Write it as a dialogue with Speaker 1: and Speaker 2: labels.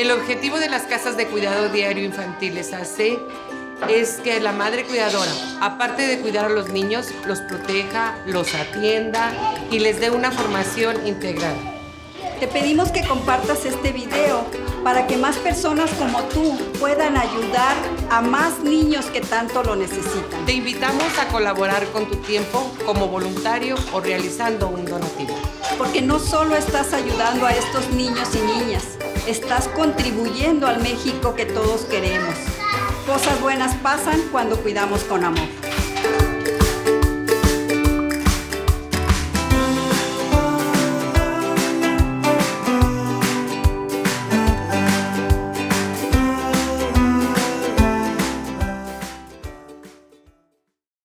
Speaker 1: El objetivo de las casas de cuidado diario infantiles AC es que la madre cuidadora, aparte de cuidar a los niños, los proteja, los atienda y les dé una formación integral.
Speaker 2: Te pedimos que compartas este video para que más personas como tú puedan ayudar a más niños que tanto lo necesitan.
Speaker 1: Te invitamos a colaborar con tu tiempo como voluntario o realizando un donativo.
Speaker 2: Porque no solo estás ayudando a estos niños y niñas, estás contribuyendo al México que todos queremos. Cosas buenas pasan cuando cuidamos con amor.